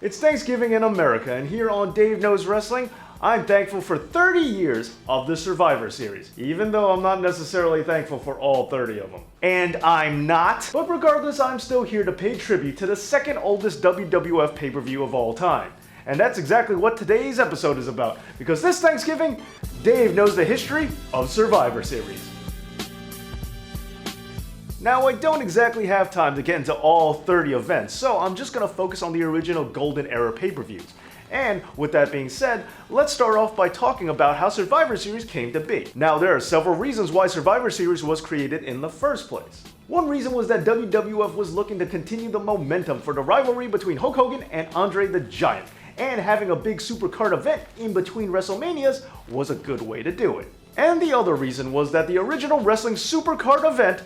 It's Thanksgiving in America, and here on Dave Knows Wrestling, I'm thankful for 30 years of the Survivor Series, even though I'm not necessarily thankful for all 30 of them. And I'm not. But regardless, I'm still here to pay tribute to the second oldest WWF pay-per-view of all time. And that's exactly what today's episode is about, because this Thanksgiving, Dave knows the history of Survivor Series. Now, I don't exactly have time to get into all 30 events, so I'm just going to focus on the original Golden Era pay-per-views. And with that being said, let's start off by talking about how Survivor Series came to be. Now, there are several reasons why Survivor Series was created in the first place. One reason was that WWF was looking to continue the momentum for the rivalry between Hulk Hogan and Andre the Giant, and having a big supercard event in between WrestleManias was a good way to do it. And the other reason was that the original wrestling supercard event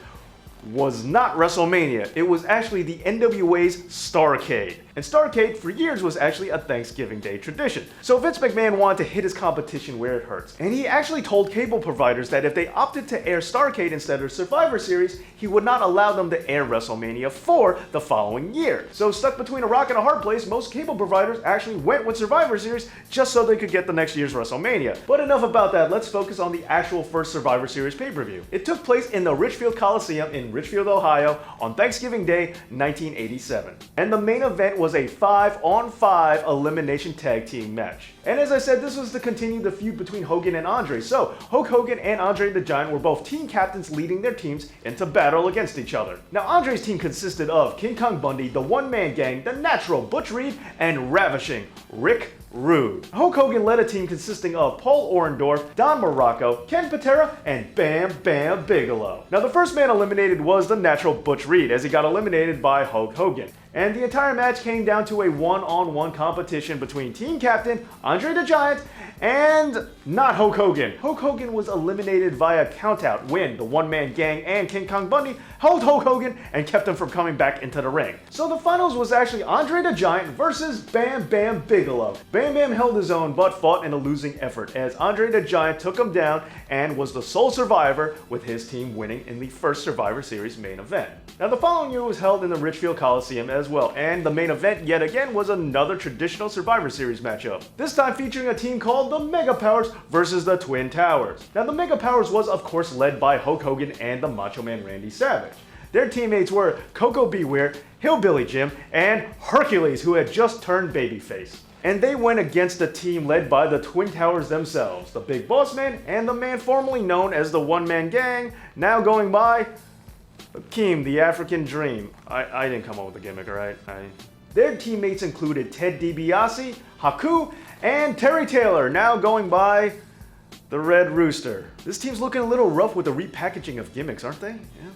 was not WrestleMania, it was actually the NWA's Starrcade. And Starrcade for years was actually a Thanksgiving Day tradition. So Vince McMahon wanted to hit his competition where it hurts. And he actually told cable providers that if they opted to air Starrcade instead of Survivor Series, he would not allow them to air WrestleMania 4 the following year. So stuck between a rock and a hard place, most cable providers actually went with Survivor Series just so they could get the next year's WrestleMania. But enough about that, let's focus on the actual first Survivor Series pay-per-view. It took place in the Richfield Coliseum in Richfield, Ohio on Thanksgiving Day, 1987. And the main event was a 5-on-5 elimination tag team match. And as I said, this was to continue the feud between Hogan and Andre. So Hulk Hogan and Andre the Giant were both team captains leading their teams into battle against each other. Now Andre's team consisted of King Kong Bundy, the One-Man Gang, the Natural Butch Reed, and Ravishing Rick Rude. Hulk Hogan led a team consisting of Paul Orndorff, Don Morocco, Ken Patera, and Bam Bam Bigelow. Now the first man eliminated was the Natural Butch Reed, as he got eliminated by Hulk Hogan. And the entire match came down to a one-on-one competition between team captain Andre the Giant and not Hulk Hogan. Hulk Hogan was eliminated via countout when the One-Man Gang and King Kong Bundy held Hulk Hogan and kept him from coming back into the ring. So the finals was actually Andre the Giant versus Bam Bam Bigelow. Bam Bam held his own but fought in a losing effort as Andre the Giant took him down and was the sole survivor, with his team winning in the first Survivor Series main event. Now the following year was held in the Richfield Coliseum as well, and the main event yet again was another traditional Survivor Series matchup. This time featuring a team called the Mega Powers versus the Twin Towers. Now the Mega Powers was of course led by Hulk Hogan and the Macho Man Randy Savage. Their teammates were Coco Beware, Hillbilly Jim, and Hercules, who had just turned babyface. And they went against a team led by the Twin Towers themselves, the Big Boss Man and the man formerly known as the One-Man Gang, now going by Akeem, the African Dream. I didn't come up with the gimmick, alright? Their teammates included Ted DiBiase, Haku, and Terry Taylor, now going by the Red Rooster. This team's looking a little rough with the repackaging of gimmicks, aren't they? Yeah.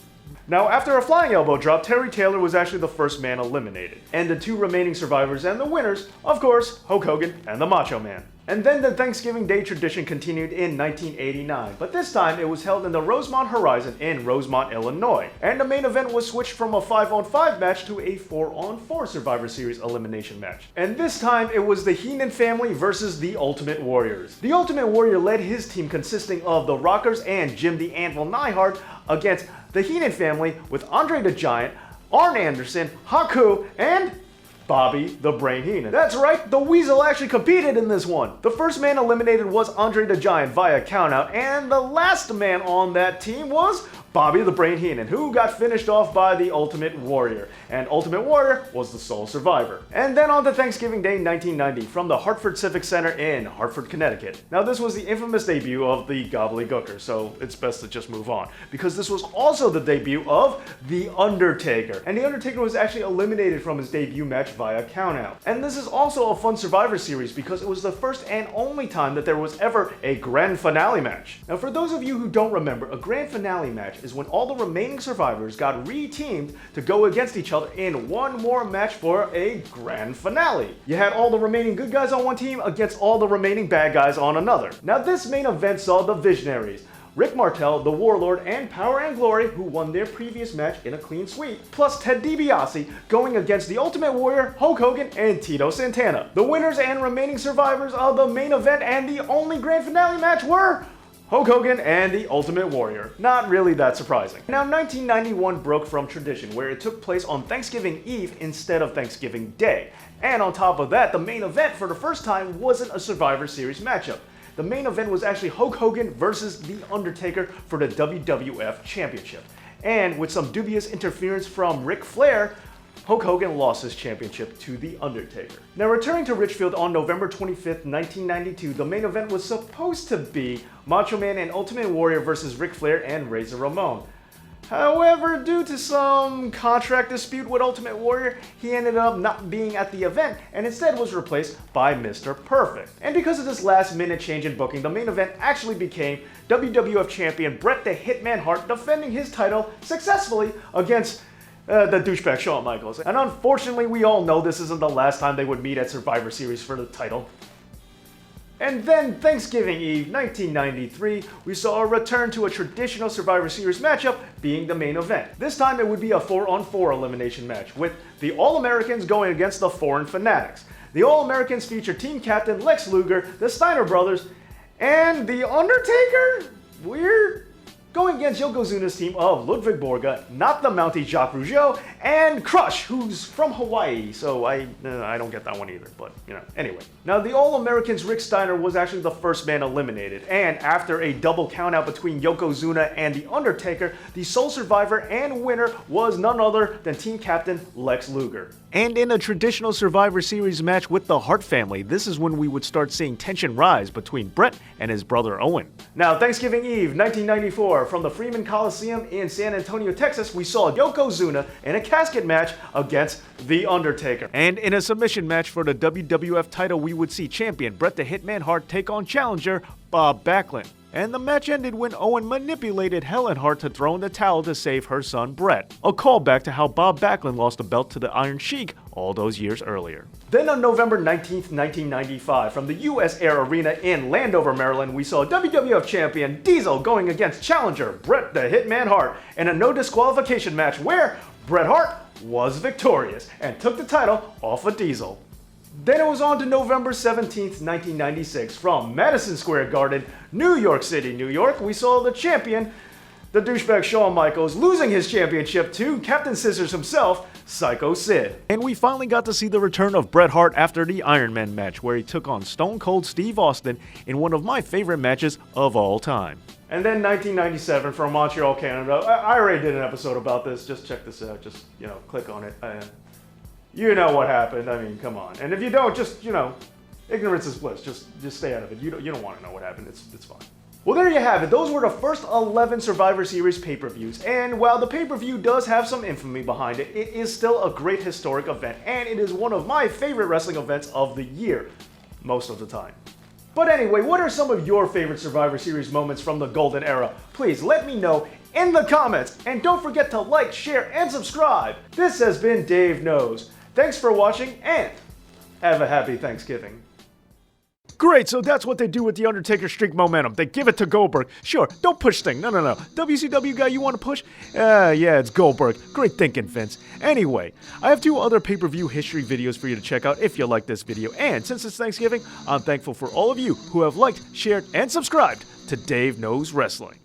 Now, after a flying elbow drop, Terry Taylor was actually the first man eliminated. And the two remaining survivors and the winners, of course, Hulk Hogan and the Macho Man. And then the Thanksgiving Day tradition continued in 1989, but this time it was held in the Rosemont Horizon in Rosemont, Illinois. And the main event was switched from a 5-on-5 match to a 4-on-4 Survivor Series elimination match. And this time it was the Heenan family versus the Ultimate Warriors. The Ultimate Warrior led his team consisting of the Rockers and Jim the Anvil Neihart against the Heenan family with Andre the Giant, Arn Anderson, Haku, and Bobby the Brain Heenan. That's right, the Weasel actually competed in this one. The first man eliminated was Andre the Giant via countout, and the last man on that team was Bobby the Brain Heenan, who got finished off by the Ultimate Warrior, and Ultimate Warrior was the sole survivor. And then on to Thanksgiving Day 1990 from the Hartford Civic Center in Hartford, Connecticut. Now this was the infamous debut of the Gobbledygooker, so it's best to just move on, because this was also the debut of The Undertaker, and The Undertaker was actually eliminated from his debut match via countout. And this is also a fun Survivor Series because it was the first and only time that there was ever a grand finale match. Now for those of you who don't remember, a grand finale match is when all the remaining survivors got re-teamed to go against each other in one more match for a grand finale. You had all the remaining good guys on one team against all the remaining bad guys on another. Now this main event saw the Visionaries, Rick Martel, the Warlord, and Power and Glory, who won their previous match in a clean sweep, plus Ted DiBiase going against the Ultimate Warrior, Hulk Hogan, and Tito Santana. The winners and remaining survivors of the main event and the only grand finale match were Hulk Hogan and the Ultimate Warrior. Not really that surprising. Now, 1991 broke from tradition, where it took place on Thanksgiving Eve instead of Thanksgiving Day. And on top of that, the main event for the first time wasn't a Survivor Series matchup. The main event was actually Hulk Hogan versus The Undertaker for the WWF Championship. And with some dubious interference from Ric Flair, Hulk Hogan lost his championship to The Undertaker. Now, returning to Richfield on November 25th, 1992, the main event was supposed to be Macho Man and Ultimate Warrior versus Ric Flair and Razor Ramon. However, due to some contract dispute with Ultimate Warrior, he ended up not being at the event and instead was replaced by Mr. Perfect. And because of this last minute change in booking, the main event actually became WWF Champion Bret the Hitman Hart defending his title successfully against the douchebag Shawn Michaels. And unfortunately, we all know this isn't the last time they would meet at Survivor Series for the title. And then Thanksgiving Eve 1993, we saw a return to a traditional Survivor Series matchup being the main event. This time it would be a 4-on-4 elimination match, with the All-Americans going against the Foreign Fanatics. The All-Americans feature team captain Lex Luger, the Steiner brothers, and The Undertaker? Weird. Going against Yokozuna's team of Ludwig Borga, not the Mountie Jacques Rougeau, and Crush, who's from Hawaii, so I don't get that one either, but anyway. Now, the All-Americans Rick Steiner was actually the first man eliminated, and after a double countout between Yokozuna and The Undertaker, the sole survivor and winner was none other than team captain Lex Luger. And in a traditional Survivor Series match with the Hart family, this is when we would start seeing tension rise between Bret and his brother Owen. Now, Thanksgiving Eve 1994, from the Freeman Coliseum in San Antonio, Texas, we saw Yokozuna in a casket match against The Undertaker. And in a submission match for the WWF title, we would see champion Bret the Hitman Hart take on challenger Bob Backlund. And the match ended when Owen manipulated Helen Hart to throw in the towel to save her son Bret. A callback to how Bob Backlund lost the belt to the Iron Sheik all those years earlier. Then on November 19th, 1995, from the US Air Arena in Landover, Maryland, we saw WWF champion Diesel going against challenger Bret the Hitman Hart in a no disqualification match where Bret Hart was victorious and took the title off of Diesel. Then it was on to November 17th, 1996. From Madison Square Garden, New York City, New York, we saw the champion, the douchebag Shawn Michaels, losing his championship to Captain Scissors himself, Psycho Sid. And we finally got to see the return of Bret Hart after the Iron Man match, where he took on Stone Cold Steve Austin in one of my favorite matches of all time. And then 1997 from Montreal, Canada. I already did an episode about this. Just check this out. Just, click on it. You know what happened. I mean, come on. And if you don't, just, ignorance is bliss. Just stay out of it. You don't want to know what happened. It's fine. Well, there you have it. Those were the first 11 Survivor Series pay-per-views. And while the pay-per-view does have some infamy behind it, it is still a great historic event. And it is one of my favorite wrestling events of the year, most of the time. But anyway, what are some of your favorite Survivor Series moments from the Golden Era? Please let me know in the comments. And don't forget to like, share, and subscribe. This has been Dave Knows. Thanks for watching, and have a happy Thanksgiving. Great, so that's what they do with the Undertaker streak momentum. They give it to Goldberg. Sure, don't push things. No. WCW guy you want to push? Yeah, it's Goldberg. Great thinking, Vince. Anyway, I have 2 other pay-per-view history videos for you to check out if you like this video. And since it's Thanksgiving, I'm thankful for all of you who have liked, shared, and subscribed to Dave Knows Wrestling.